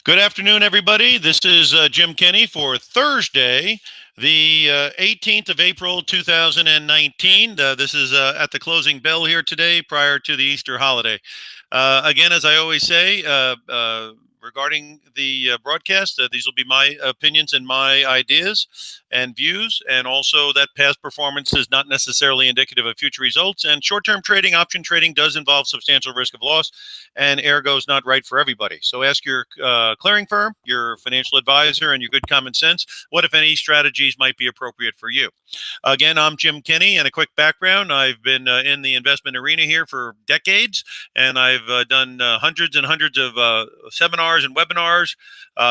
Good afternoon, everybody. This is Jim Kenny for Thursday, the 18th of April, 2019. This is at the closing bell here today prior to the Easter holiday. Again, as I always say, regarding the broadcast, these will be my opinions and my ideas and views, and also that past performance is not necessarily indicative of future results. And short-term trading, option trading, does involve substantial risk of loss, and ergo is not right for everybody. So ask your clearing firm, your financial advisor, and your good common sense what, if any, strategies might be appropriate for you. Again, I'm Jim Kenny, and a quick background. I've been in the investment arena here for decades, and I've done hundreds and hundreds of seminars and webinars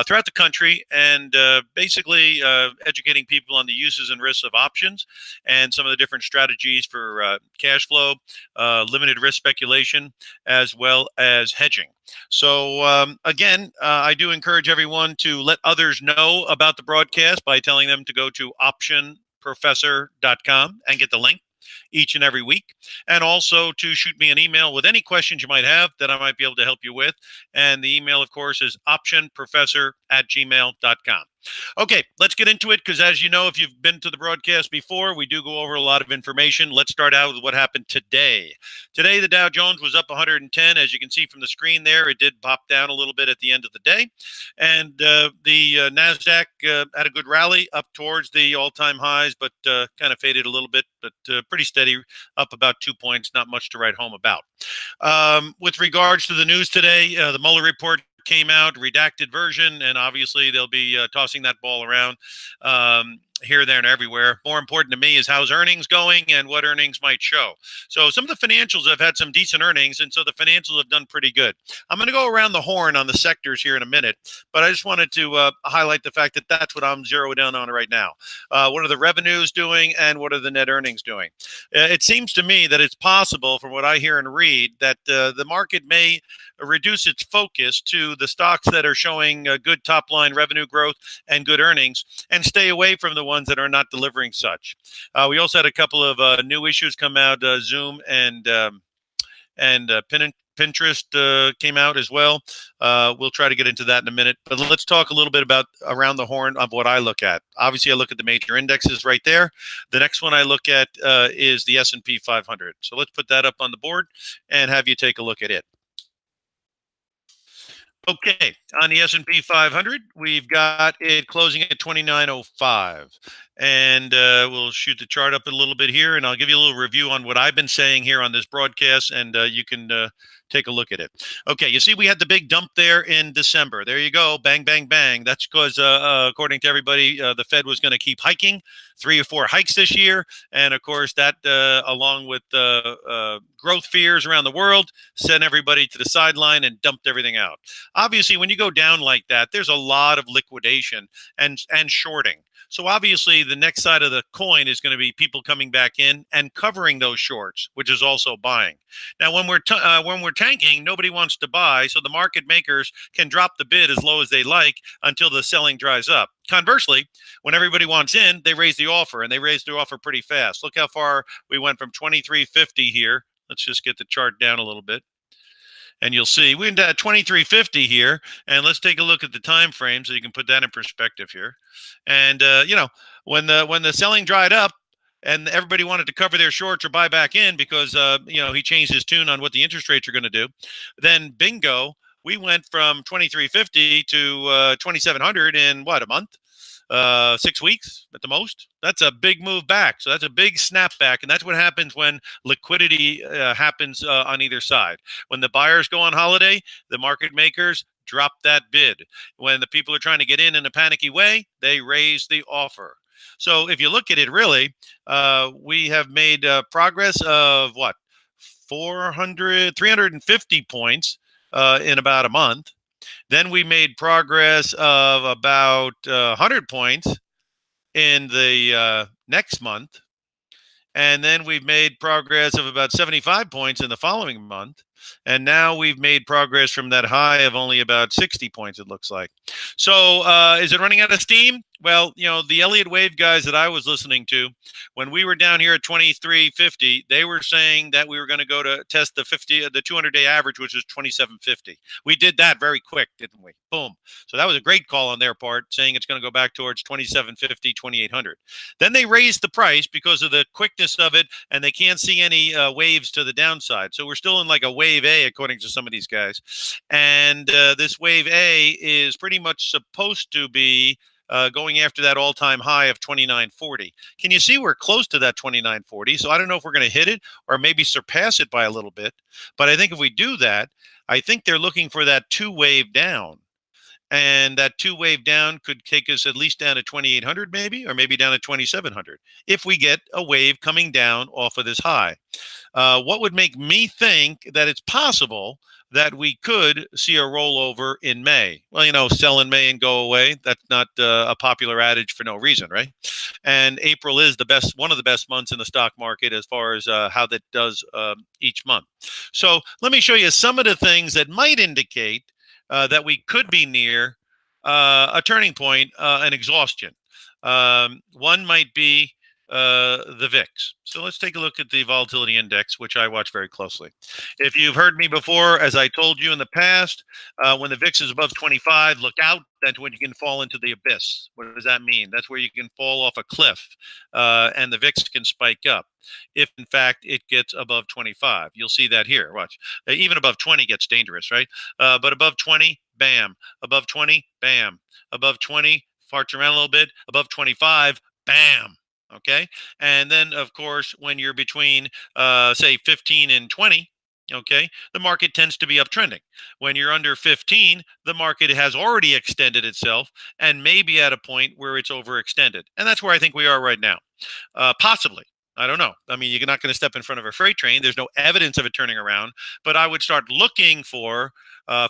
throughout the country, and basically educating people on the uses and risks of options and some of the different strategies for cash flow, limited risk speculation, as well as hedging. So again, I do encourage everyone to let others know about the broadcast by telling them to go to OptionProfessor.com and get the link each and every week, and also to shoot me an email with any questions you might have that I might be able to help you with. And the email, of course, is optionprofessor@gmail.com. Okay, let's get into it, because as you know, if you've been to the broadcast before, we do go over a lot of information. Let's start out with what happened today. Today, the Dow Jones was up 110. As you can see from the screen there, it did pop down a little bit at the end of the day. And the NASDAQ had a good rally up towards the all-time highs, but kind of faded a little bit, but pretty steady, up about 2 points, not much to write home about. With regards to the news today, the Mueller report came out, redacted version, and obviously they'll be tossing that ball around here, there, and everywhere. More important to me is how's earnings going and what earnings might show. So some of the financials have had some decent earnings, and so the financials have done pretty good. I'm going to go around the horn on the sectors here in a minute, but I just wanted to highlight the fact that that's what I'm zeroed in on right now. What are the revenues doing, and what are the net earnings doing? It seems to me that it's possible, from what I hear and read, that the market may reduce its focus to the stocks that are showing good top-line revenue growth and good earnings, and stay away from the ones that are not delivering such. We also had a couple of new issues come out. Zoom and Pinterest came out as well. We'll try to get into that in a minute, but let's talk a little bit about around the horn of what I look at. Obviously, I look at the major indexes right there. The next one I look at is the S&P 500. So let's put that up on the board and have you take a look at it. Okay, on the S&P 500, we've got it closing at 2905. And we'll shoot the chart up a little bit here, and I'll give you a little review on what I've been saying here on this broadcast, and you can take a look at it. Okay, you see we had the big dump there in December. There you go, bang, bang, bang. That's because, according to everybody, the Fed was going to keep hiking, 3 or 4 hikes this year. And, of course, that, along with growth fears around the world, sent everybody to the sideline and dumped everything out. Obviously, when you go down like that, there's a lot of liquidation and shorting. So obviously, the next side of the coin is going to be people coming back in and covering those shorts, which is also buying. Now, when we're tanking, nobody wants to buy, so the market makers can drop the bid as low as they like until the selling dries up. Conversely, when everybody wants in, they raise the offer, and they raise the offer pretty fast. Look how far we went from 2350 here. Let's just get the chart down a little bit, and you'll see we went at 2350 here. And let's take a look at the time frame so you can put that in perspective here. And when the selling dried up and everybody wanted to cover their shorts or buy back in because he changed his tune on what the interest rates are going to do, then bingo, we went from 2350 to 2700 in what, a month? 6 weeks at the most. That's a big move back. So that's a big snapback, and that's what happens when liquidity happens on either side. When the buyers go on holiday, the market makers drop that bid. When the people are trying to get in a panicky way, they raise the offer. So if you look at it, really, we have made progress of what, 350 points in about a month. Then we made progress of about 100 points in the next month. And then we've made progress of about 75 points in the following month. And now we've made progress from that high of only about 60 points, it looks like. So is it running out of steam? Well, the Elliott Wave guys that I was listening to, when we were down here at 2350, they were saying that we were going to go to test the 200-day average, which is 2750. We did that very quick, didn't we? Boom. So that was a great call on their part, saying it's going to go back towards 2750, 2800. Then they raised the price because of the quickness of it, and they can't see any waves to the downside. So we're still in like a wave A, according to some of these guys. And this wave A is pretty much supposed to be going after that all-time high of 2940. Can you see we're close to that 2940? So I don't know if we're going to hit it or maybe surpass it by a little bit. But I think if we do that, I think they're looking for that two-wave down. And that two-wave down could take us at least down to 2800 maybe, or maybe down to 2700 if we get a wave coming down off of this high. What would make me think that it's possible that we could see a rollover in May? Well, sell in May and go away. That's not a popular adage for no reason, right? And April is one of the best months in the stock market as far as how that does each month. So let me show you some of the things that might indicate that we could be near a turning point, an exhaustion. One might be the VIX. So let's take a look at the volatility index, which I watch very closely. If you've heard me before, as I told you in the past, when the VIX is above 25, look out. That's when you can fall into the abyss. What does that mean? That's where you can fall off a cliff, and the VIX can spike up. If, in fact, it gets above 25. You'll see that here. Watch. Even above 20 gets dangerous, right? But above 20, bam. Above 20, bam. Above 20, farts around a little bit. Above 25, bam. Okay. And then, of course, when you're between, say, 15 and 20, okay, the market tends to be uptrending. When you're under 15, the market has already extended itself and may be at a point where it's overextended. And that's where I think we are right now. Possibly. I don't know. I mean, you're not going to step in front of a freight train. There's no evidence of it turning around, but I would start looking for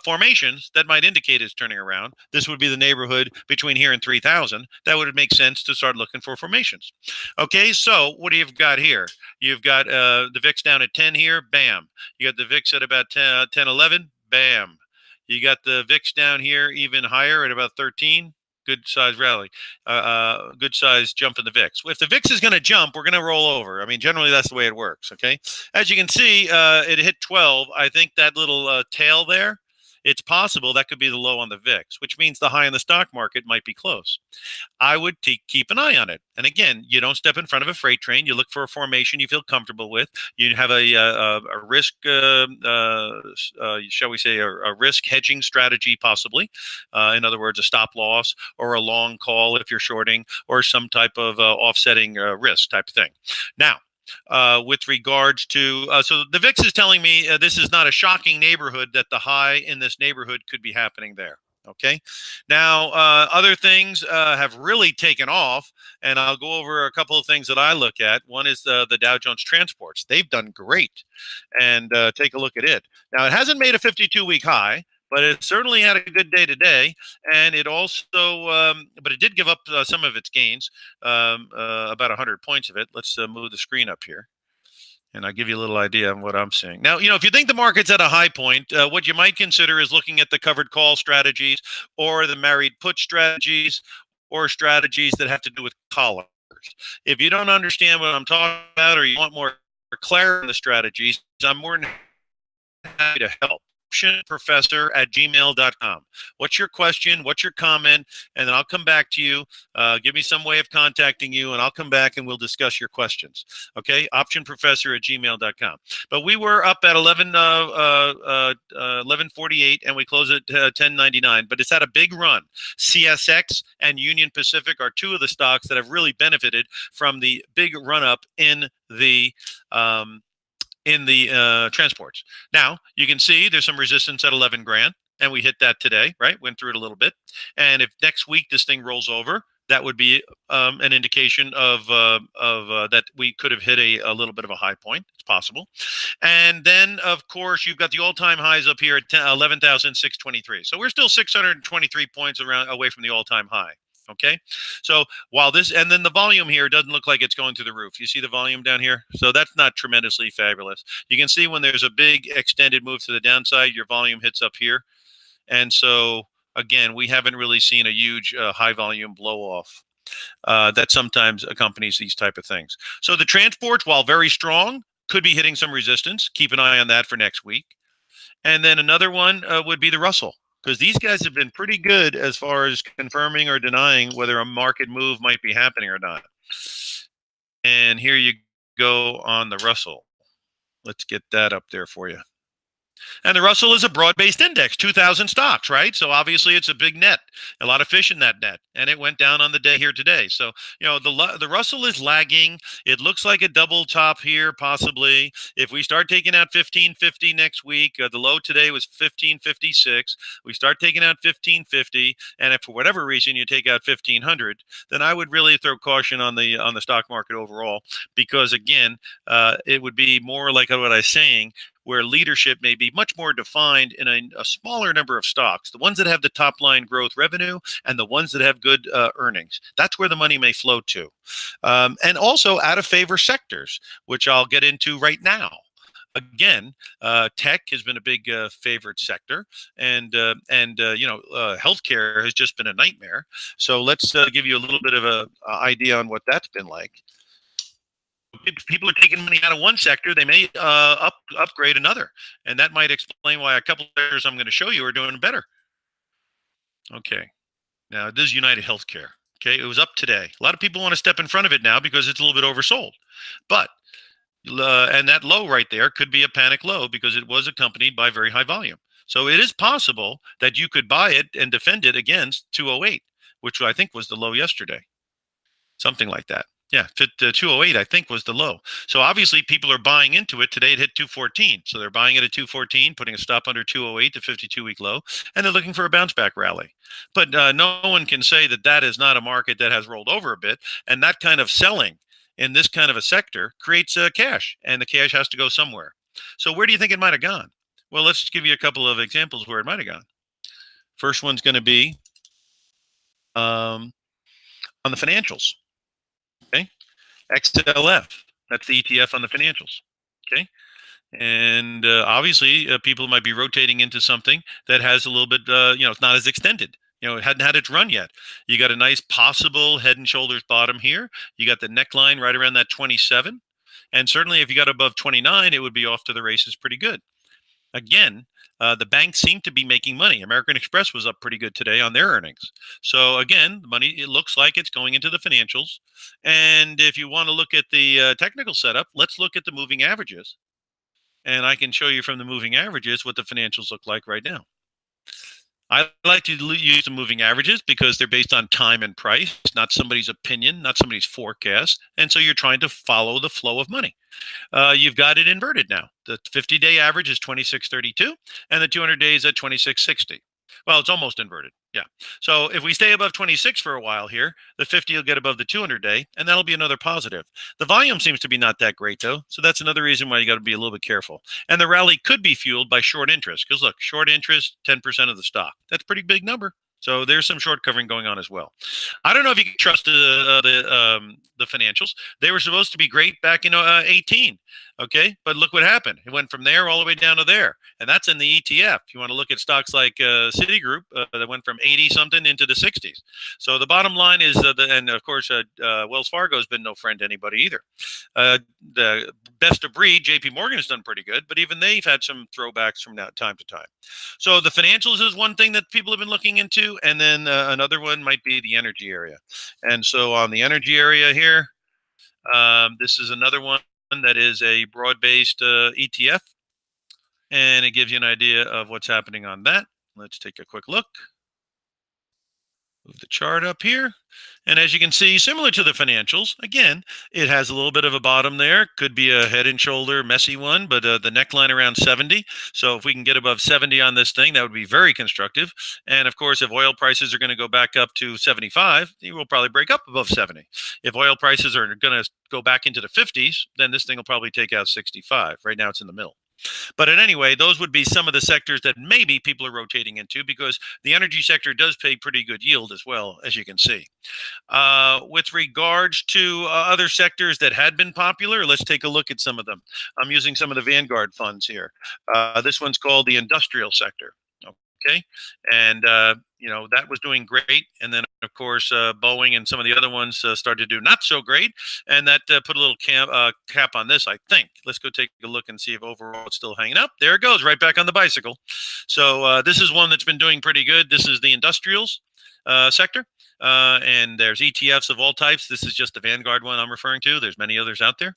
formations that might indicate it's turning around. This would be the neighborhood between here and 3,000. That would make sense to start looking for formations. Okay, so what do you've got here? You've got the VIX down at 10 here, bam. You got the VIX at about 10, 11, bam. You got the VIX down here even higher at about 13. Good size rally, good size jump in the VIX. If the VIX is going to jump, we're going to roll over. I mean, generally that's the way it works. Okay, as you can see, it hit 12. I think that little tail there, it's possible that could be the low on the VIX, which means the high in the stock market might be close. I would keep an eye on it. And again, you don't step in front of a freight train. You look for a formation you feel comfortable with. You have a risk, shall we say, a risk hedging strategy, possibly. In other words, a stop loss or a long call if you're shorting, or some type of offsetting risk type thing. Now, with regards to, so the VIX is telling me this is not a shocking neighborhood, that the high in this neighborhood could be happening there. Okay. Now, other things have really taken off, and I'll go over a couple of things that I look at. One is the Dow Jones Transports. They've done great, and take a look at it. Now, it hasn't made a 52-week high, but it certainly had a good day today, and it also, but it did give up some of its gains, about 100 points of it. Let's move the screen up here, and I'll give you a little idea of what I'm seeing. Now, if you think the market's at a high point, what you might consider is looking at the covered call strategies or the married put strategies or strategies that have to do with collars. If you don't understand what I'm talking about, or you want more clarity on the strategies, I'm more than happy to help. OptionProfessor@gmail.com. What's your question? What's your comment? And then I'll come back to you. Give me some way of contacting you, and I'll come back and we'll discuss your questions. Okay, OptionProfessor@gmail.com. But we were up at 11:48, and we closed at 10.99. But it's had a big run. CSX and Union Pacific are two of the stocks that have really benefited from the big run up in the transports. Now, you can see there's some resistance at 11 grand, and we hit that today, right? Went through it a little bit. And if next week this thing rolls over, that would be an indication of that we could have hit a little bit of a high point. It's possible. And then, of course, you've got the all-time highs up here at 11,623. So we're still 623 points away from the all-time high. Okay. So while this, and then the volume here doesn't look like it's going through the roof. You see the volume down here? So that's not tremendously fabulous. You can see when there's a big extended move to the downside, your volume hits up here. And so, again, we haven't really seen a huge high volume blow off that sometimes accompanies these type of things. So the transports, while very strong, could be hitting some resistance. Keep an eye on that for next week. And then another one would be the Russell, because these guys have been pretty good as far as confirming or denying whether a market move might be happening or not. And here you go on the Russell. Let's get that up there for you. And the Russell is a broad-based index, 2,000 stocks, right? So obviously it's a big net, a lot of fish in that net, and it went down on the day here today. So the Russell is lagging. It looks like a double top here, possibly. If we start taking out 1550 next week, the low today was 1556. We start taking out 1550, and if for whatever reason you take out 1500, then I would really throw caution on the stock market overall, because again, it would be more like what I was saying, where leadership may be much more defined in a smaller number of stocks, the ones that have the top line growth revenue and the ones that have good earnings. That's where the money may flow to. And also out of favor sectors, which I'll get into right now. Again, tech has been a big favorite sector, and healthcare has just been a nightmare. So let's give you a little bit of a idea on what that's been like. People are taking money out of one sector, they may upgrade another, and that might explain why a couple of sectors I'm going to show you are doing better. Okay, now this is United Healthcare. Okay, it was up today. A lot of people want to step in front of it now because it's a little bit oversold, but and that low right there could be a panic low because it was accompanied by very high volume. So it is possible that you could buy it and defend it against 208, which I think was the low yesterday. Something like that. Yeah, 208 I think was the low. So obviously people are buying into it. Today it hit 214. So they're buying it at 214, putting a stop under 208, the 52-week low, and they're looking for a bounce back rally. But no one can say that that is not a market that has rolled over a bit, and that kind of selling in this kind of a sector creates cash, and the cash has to go somewhere. So where do you think it might have gone? Well, let's give you a couple of examples where it might have gone. First one's going to be on the financials. Okay, XLF. That's the ETF on the financials. Okay, and obviously people might be rotating into something that has a little bit, it's not as extended. It hadn't had its run yet. You got a nice possible head and shoulders bottom here. You got the neckline right around that 27, and certainly if you got above 29, it would be off to the races pretty good. Again, the banks seem to be making money. American Express was up pretty good today on their earnings. So again, the money, it looks like it's going into the financials. And if you want to look at the technical setup, let's look at the moving averages. And I can show you from the moving averages what the financials look like right now. I like to use the moving averages because they're based on time and price, not somebody's opinion, not somebody's forecast. And so you're trying to follow the flow of money. You've got it inverted now. The 50-day average is 26.32, and the 200 days at 26.60. Well, it's almost inverted. Yeah. So if we stay above 26 for a while here, the 50 will get above the 200-day, and that'll be another positive. The volume seems to be not that great, though. So that's another reason why you got to be a little bit careful. And the rally could be fueled by short interest, because look, short interest, 10% of the stock. That's a pretty big number. So there's some short covering going on as well. I don't know if you can trust the financials. They were supposed to be great back in 18. Okay, but look what happened. It went from there all the way down to there, and that's in the ETF. You want to look at stocks like Citigroup that went from 80 something into the 60s. So the bottom line is, and of course, Wells Fargo has been no friend to anybody either. The best of breed, JP Morgan has done pretty good, but even they've had some throwbacks from time to time. So the financials is one thing that people have been looking into, and then another one might be the energy area. And so on the energy area here, this is another one that is a broad-based ETF, and it gives you an idea of what's happening on that. Let's take a quick look. Move the chart up here. And as you can see, similar to the financials, again, it has a little bit of a bottom there. Could be a head and shoulder messy one, but the neckline around 70. So if we can get above 70 on this thing, that would be very constructive. And of course, if oil prices are going to go back up to 75, you will probably break up above 70. If oil prices are going to go back into the 50s, then this thing will probably take out 65. Right now, it's in the middle. But in anyway, those would be some of the sectors that maybe people are rotating into because the energy sector does pay pretty good yield as well, as you can see. With regards to other sectors that had been popular, let's take a look at some of them. I'm using some of the Vanguard funds here. This one's called the industrial sector. Okay, and that was doing great, and then of course Boeing and some of the other ones started to do not so great, and that put a little cap on this. I think. Let's go take a look and see if overall it's still hanging up. There it goes, right back on the bicycle. So this is one that's been doing pretty good. This is the industrials sector. And there's ETFs of all types. This is just the Vanguard one I'm referring to. There's many others out there.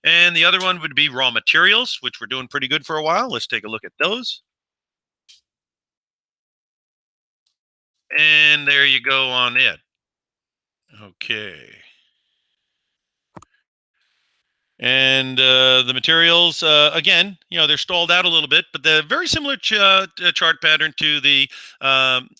And the other one would be raw materials, which were doing pretty good for a while. Let's take a look at those. And there you go on it. Okay. And the materials, again, they're stalled out a little bit, but they're very similar chart pattern to the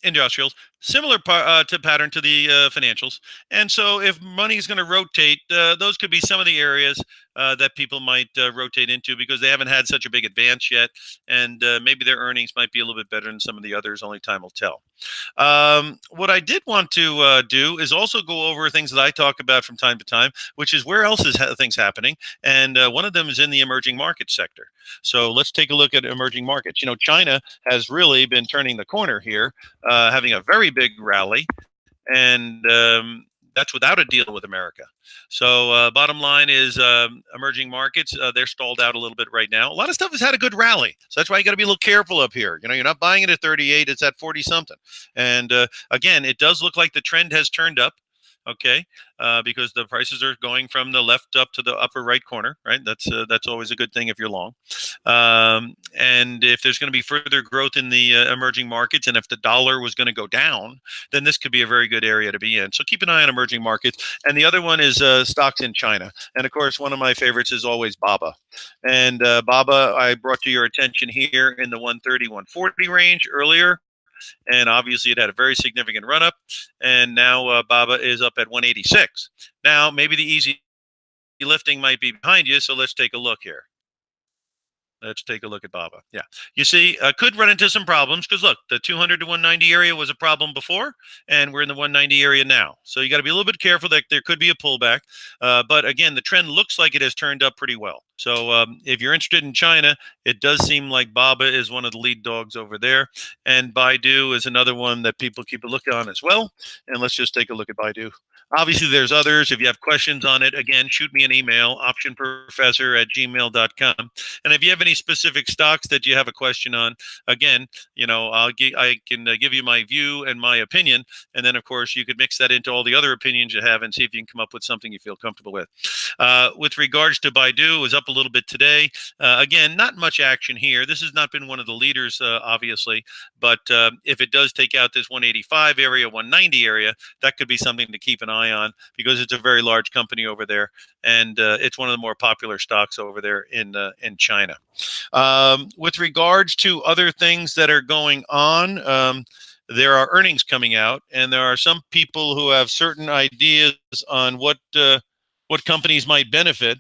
industrials, similar to pattern to the financials. And so, if money is going to rotate, those could be some of the areas that people might rotate into because they haven't had such a big advance yet, and maybe their earnings might be a little bit better than some of the others. Only time will tell. What I did want to do is also go over things that I talk about from time to time, which is where else is things happening, and one of them is in the emerging market sector. So let's take a look at emerging markets. China has really been turning the corner here, having a very big rally, and that's without a deal with America. So bottom line is emerging markets, they're stalled out a little bit right now. A lot of stuff has had a good rally. So that's why you got to be a little careful up here. You're not buying it at 38, it's at 40 something. And again, it does look like the trend has turned up. Okay, because the prices are going from the left up to the upper right corner, right? That's always a good thing if you're long. And if there's going to be further growth in the emerging markets, and if the dollar was going to go down, then this could be a very good area to be in. So keep an eye on emerging markets. And the other one is stocks in China. And of course, one of my favorites is always BABA. And BABA, I brought to your attention here in the 130, 140 range earlier. And obviously, it had a very significant run up. And now BABA is up at 186. Now, maybe the easy lifting might be behind you. So let's take a look here. Let's take a look at BABA. Yeah. You see, could run into some problems because look, the 200 to 190 area was a problem before, and we're in the 190 area now. So you got to be a little bit careful that there could be a pullback. But again, the trend looks like it has turned up pretty well. So if you're interested in China, it does seem like BABA is one of the lead dogs over there. And Baidu is another one that people keep a look on as well. And let's just take a look at Baidu. Obviously, there's others. If you have questions on it, again, shoot me an email, optionprofessor@gmail.com. And if you have any specific stocks that you have a question on, again, I can give you my view and my opinion, and then of course you could mix that into all the other opinions you have and see if you can come up with something you feel comfortable with. With regards to Baidu, it was up a little bit today. Again, not much action here. This has not been one of the leaders, obviously, but if it does take out this 185 area, 190 area, that could be something to keep an eye on because it's a very large company over there, and it's one of the more popular stocks over there in China. With regards to other things that are going on, there are earnings coming out, and there are some people who have certain ideas on what companies might benefit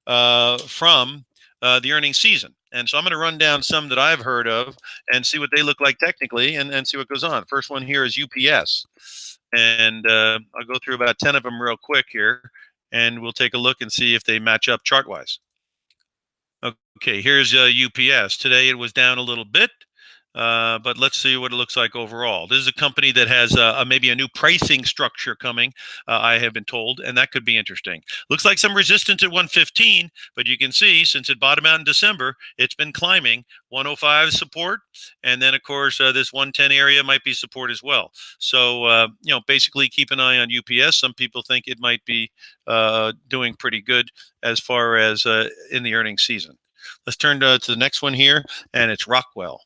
from the earnings season. And so I'm going to run down some that I've heard of and see what they look like technically and see what goes on. First one here is UPS. And I'll go through about 10 of them real quick here, and we'll take a look and see if they match up chart-wise. Okay, here's UPS. Today it was down a little bit, but let's see what it looks like overall. This is a company that has maybe a new pricing structure coming, I have been told, and that could be interesting. Looks like some resistance at 115, but you can see since it bottomed out in December, it's been climbing. 105 support, and then of course this 110 area might be support as well. So basically keep an eye on UPS. Some people think it might be doing pretty good as far as in the earnings season. Let's turn to the next one here, and it's Rockwell.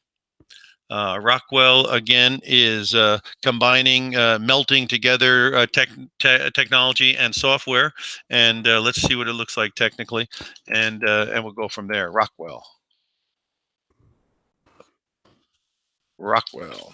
Rockwell, again, is combining, melting together technology and software. And let's see what it looks like technically, and we'll go from there. Rockwell. Rockwell.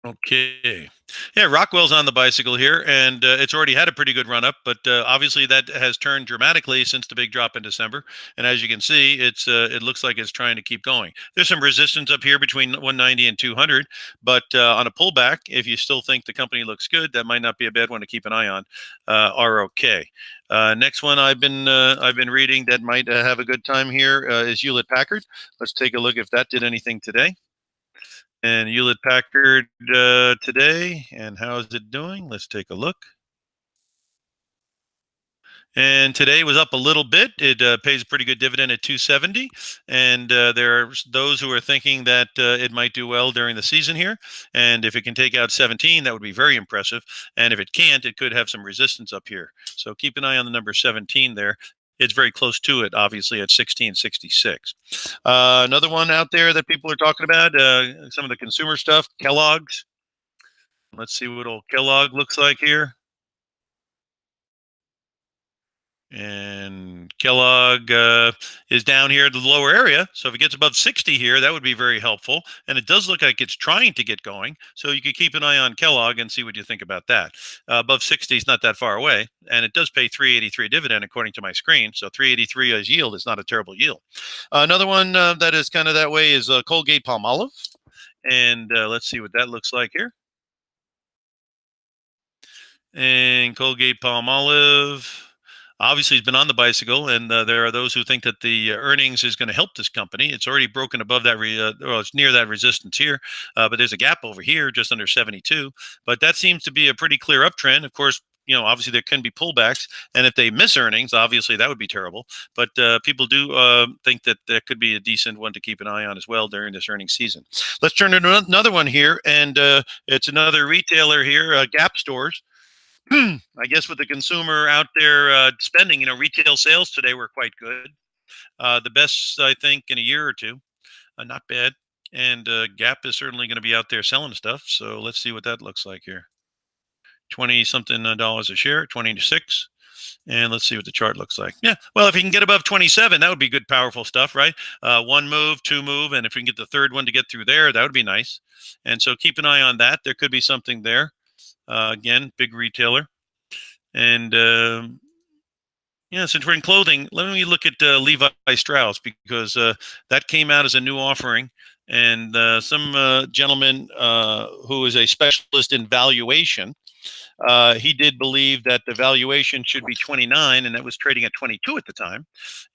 Okay. Yeah, Rockwell's on the bicycle here, and it's already had a pretty good run up, but obviously that has turned dramatically since the big drop in December. And as you can see, it looks like it's trying to keep going. There's some resistance up here between 190 and 200, but on a pullback, if you still think the company looks good, that might not be a bad one to keep an eye on. ROK. Next one I've been reading that might have a good time here is Hewlett Packard. Let's take a look if that did anything today. And Hewlett Packard today, and how is it doing? Let's take a look. And today was up a little bit. It pays a pretty good dividend at 270. And there are those who are thinking that it might do well during the season here. And if it can take out 17, that would be very impressive. And if it can't, it could have some resistance up here. So keep an eye on the number 17 there. It's very close to it, obviously, at 1666. Another one out there that people are talking about, some of the consumer stuff, Kellogg's. Let's see what old Kellogg looks like here. And Kellogg is down here at the lower area. So if it gets above 60 here, that would be very helpful. And it does look like it's trying to get going. So you could keep an eye on Kellogg and see what you think about that. Above 60 is not that far away. And it does pay 383 dividend according to my screen. So 383 as yield is not a terrible yield. Another one that is kind of that way is Colgate Palmolive. And let's see what that looks like here. And Colgate Palmolive obviously has been on the bicycle, and there are those who think that the earnings is going to help this company. It's already broken above that, well, it's near that resistance here, but there's a gap over here just under 72. But that seems to be a pretty clear uptrend. Of course, obviously there can be pullbacks, and if they miss earnings, obviously that would be terrible. But people do think that that could be a decent one to keep an eye on as well during this earnings season. Let's turn to another one here, and it's another retailer here, Gap stores. I guess with the consumer out there spending, retail sales today were quite good. The best, I think, in a year or two. Not bad. And Gap is certainly going to be out there selling stuff. So let's see what that looks like here. 20 something dollars a share, 26. And let's see what the chart looks like. Yeah. Well, if you can get above 27, that would be good, powerful stuff, right? One move, two move. And if we can get the third one to get through there, that would be nice. And so keep an eye on that. There could be something there. Again, big retailer. And yeah, since we're in clothing, let me look at Levi Strauss because that came out as a new offering. And some gentleman who is a specialist in valuation, he did believe that the valuation should be 29, and that was trading at 22 at the time.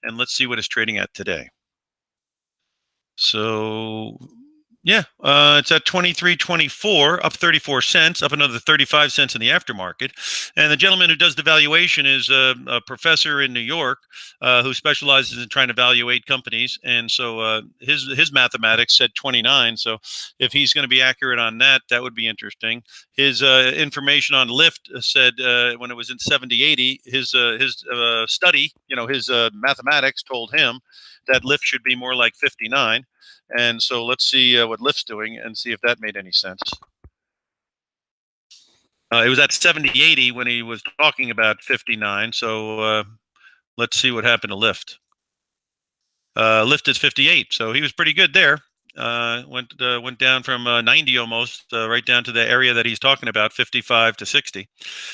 And let's see what it's trading at today. So yeah, it's at 23.24, up 34 cents, up another 35 cents in the aftermarket. And the gentleman who does the valuation is a professor in New York who specializes in trying to evaluate companies. And so his mathematics said 29. So if he's going to be accurate on that, that would be interesting. His information on Lyft said when it was in 70-80, his study, his mathematics told him that Lyft should be more like 59. And so let's see what Lyft's doing and see if that made any sense. It was at 70-80 when he was talking about 59. So let's see what happened to Lyft. Lyft is 58, so he was pretty good there. Went down from 90 almost right down to the area that he's talking about, 55 to 60.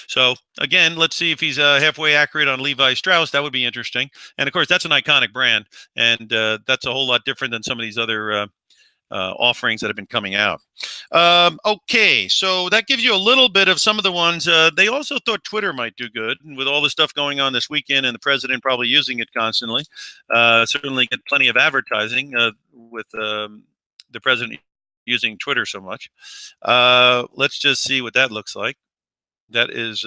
So again, let's see if he's halfway accurate on Levi Strauss. That would be interesting. And of course, that's an iconic brand, and that's a whole lot different than some of these other offerings that have been coming out. Okay, so that gives you a little bit of some of the ones. They also thought Twitter might do good, and with all the stuff going on this weekend and the president probably using it constantly, certainly get plenty of advertising with the president using Twitter so much. Let's just see what that looks like. That is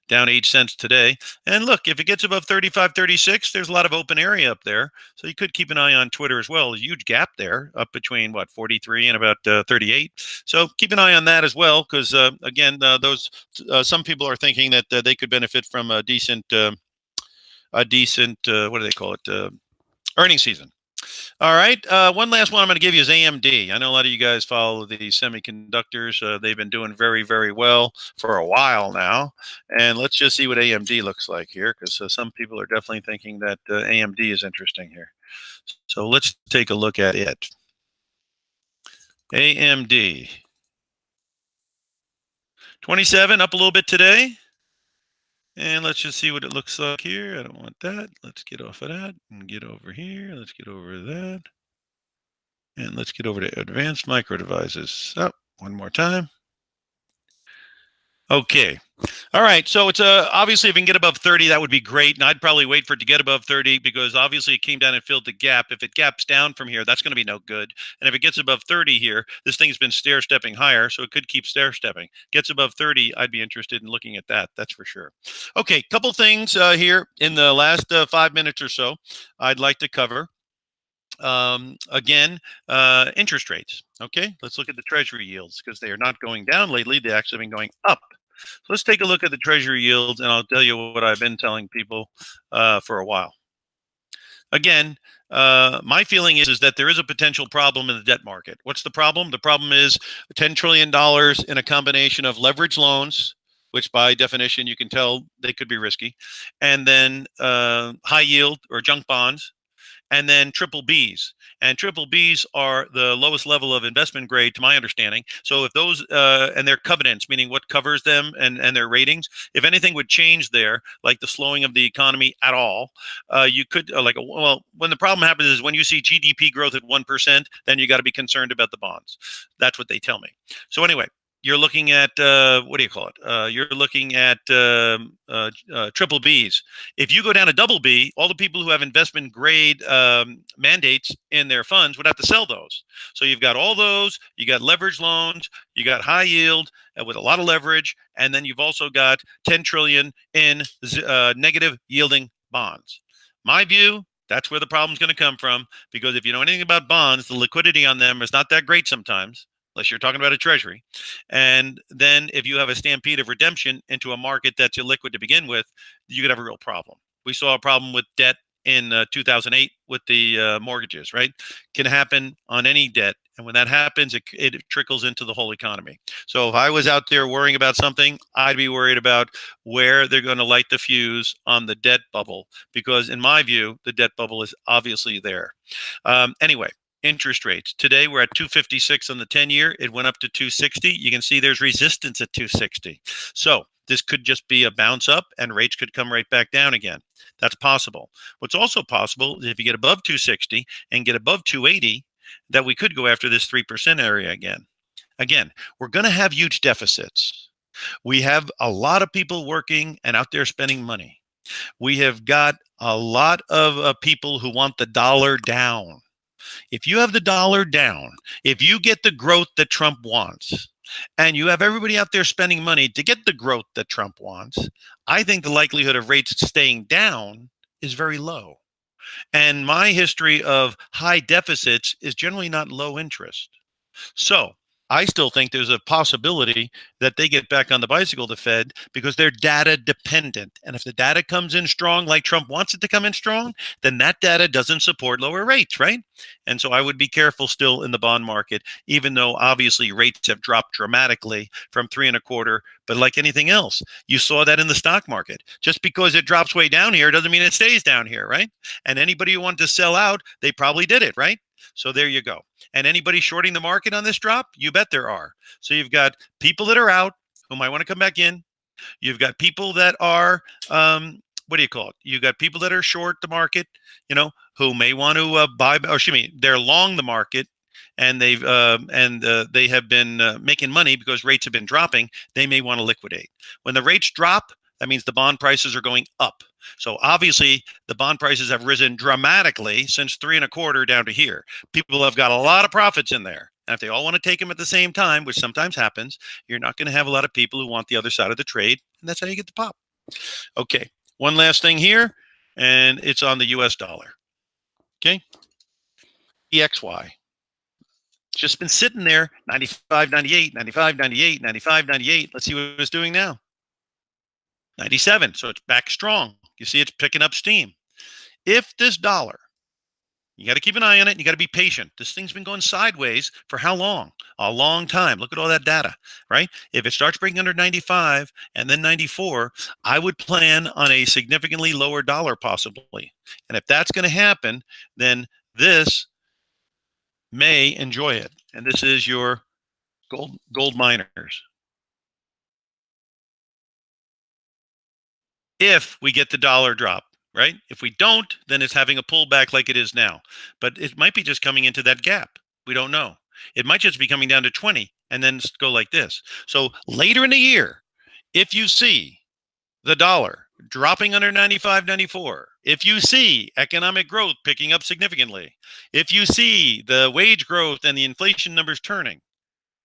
down 8 cents today. And look, if it gets above 35, 36, there's a lot of open area up there. So you could keep an eye on Twitter as well. A huge gap there up between 43 and about 38. So keep an eye on that as well, because again, those some people are thinking that they could benefit from a decent what do they call it? Earnings season. All right. One last one I'm going to give you is AMD. I know a lot of you guys follow the semiconductors. They've been doing very, very well for a while now. And let's just see what AMD looks like here, because some people are definitely thinking that AMD is interesting here. So let's take a look at it. AMD. 27 up a little bit today. And let's just see what it looks like here. I don't want that. Let's get off of that and get over here. Let's get over that. And let's get over to advanced micro devices. Oh, one more time. Okay. All right. So it's obviously if we can get above 30, that would be great. And I'd probably wait for it to get above 30 because obviously it came down and filled the gap. If it gaps down from here, that's going to be no good. And if it gets above 30 here, this thing's been stair stepping higher, so it could keep stair stepping. Gets above 30, I'd be interested in looking at that. That's for sure. Okay. Couple things here in the last 5 minutes or so I'd like to cover. Again, interest rates. Okay. Let's look at the treasury yields because they are not going down lately. They've actually been going up. So let's take a look at the treasury yields, and I'll tell you what I've been telling people for a while. Again, my feeling is that there is a potential problem in the debt market. What's the problem? The problem is $10 trillion in a combination of leverage loans, which by definition you can tell they could be risky, and then high yield or junk bonds, and then triple Bs. And triple Bs are the lowest level of investment grade, to my understanding. So if those and their covenants, meaning what covers them and their ratings, if anything would change there, like the slowing of the economy at all, you could well, when the problem happens is when you see GDP growth at 1%, then you got to be concerned about the bonds. That's what they tell me. So anyway, you're looking at what do you call it? You're looking at triple Bs. If you go down to double B, all the people who have investment grade mandates in their funds would have to sell those. So you've got all those, you got leverage loans, you got high yield with a lot of leverage, and then you've also got 10 trillion in negative yielding bonds. My view, that's where the problem's going to come from, because if you know anything about bonds, the liquidity on them is not that great sometimes, unless you're talking about a treasury. And then if you have a stampede of redemption into a market that's illiquid to begin with, you could have a real problem. We saw a problem with debt in 2008 with the mortgages, right? Can happen on any debt. And when that happens, it trickles into the whole economy. So if I was out there worrying about something, I'd be worried about where they're going to light the fuse on the debt bubble, because in my view, the debt bubble is obviously there. Anyway, interest rates. Today we're at 256 on the 10-year. It went up to 260. You can see there's resistance at 260. So this could just be a bounce up and rates could come right back down again. That's possible. What's also possible is if you get above 260 and get above 280, that we could go after this 3% area again. Again, we're going to have huge deficits. We have a lot of people working and out there spending money. We have got a lot of people who want the dollar down. If you have the dollar down, if you get the growth that Trump wants, and you have everybody out there spending money to get the growth that Trump wants, I think the likelihood of rates staying down is very low. And my history of high deficits is generally not low interest. So I still think there's a possibility that they get back on the bicycle, the Fed, because they're data dependent. And if the data comes in strong, like Trump wants it to come in strong, then that data doesn't support lower rates, right? And so I would be careful still in the bond market, even though obviously rates have dropped dramatically from 3.25. But like anything else, you saw that in the stock market. Just because it drops way down here doesn't mean it stays down here, right? And anybody who wanted to sell out, they probably did it, right? So there you go. And anybody shorting the market on this drop? You bet there are. So you've got people that are out who might want to come back in. You've got people that are, what do you call it? You've got people that are short the market, who may want to buy, or excuse me, they're long the market, and they have been making money because rates have been dropping. They may want to liquidate. When the rates drop, that means the bond prices are going up. So obviously the bond prices have risen dramatically since 3.25 down to here. People have got a lot of profits in there. And if they all want to take them at the same time, which sometimes happens, you're not going to have a lot of people who want the other side of the trade. And that's how you get the pop. Okay. One last thing here, and it's on the US dollar. Okay. EXY. It's just been sitting there 95, 98, 95, 98, 95, 98. Let's see what it's doing now. 97. So it's back strong. You see it's picking up steam. If this dollar, you got to keep an eye on it. And you got to be patient. This thing's been going sideways for how long? A long time. Look at all that data, right? If it starts breaking under 95 and then 94, I would plan on a significantly lower dollar possibly. And if that's going to happen, then this may enjoy it. And this is your gold miners. if we get the dollar drop, right? If we don't, then it's having a pullback like it is now. But it might be just coming into that gap. We don't know. It might just be coming down to 20 and then go like this. So later in the year, if you see the dollar dropping under 95.94, if you see economic growth picking up significantly, if you see the wage growth and the inflation numbers turning,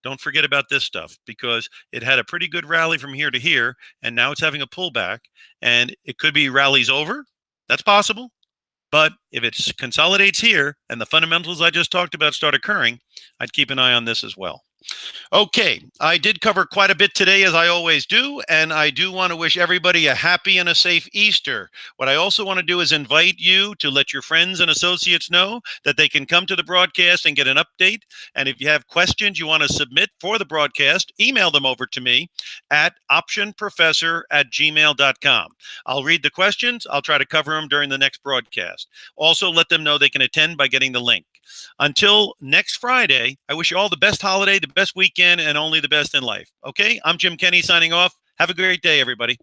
don't forget about this stuff because it had a pretty good rally from here to here, and now it's having a pullback, and it could be rallies over. That's possible. But if it consolidates here and the fundamentals I just talked about start occurring, I'd keep an eye on this as well. Okay, I did cover quite a bit today, as I always do, and I do want to wish everybody a happy and a safe Easter. What I also want to do is invite you to let your friends and associates know that they can come to the broadcast and get an update. And if you have questions you want to submit for the broadcast, email them over to me at optionprofessor@gmail.com. I'll read the questions. I'll try to cover them during the next broadcast. Also, let them know they can attend by getting the link. Until next Friday, I wish you all the best holiday, the best weekend, and only the best in life. Okay, I'm Jim Kenny signing off. Have a great day, everybody.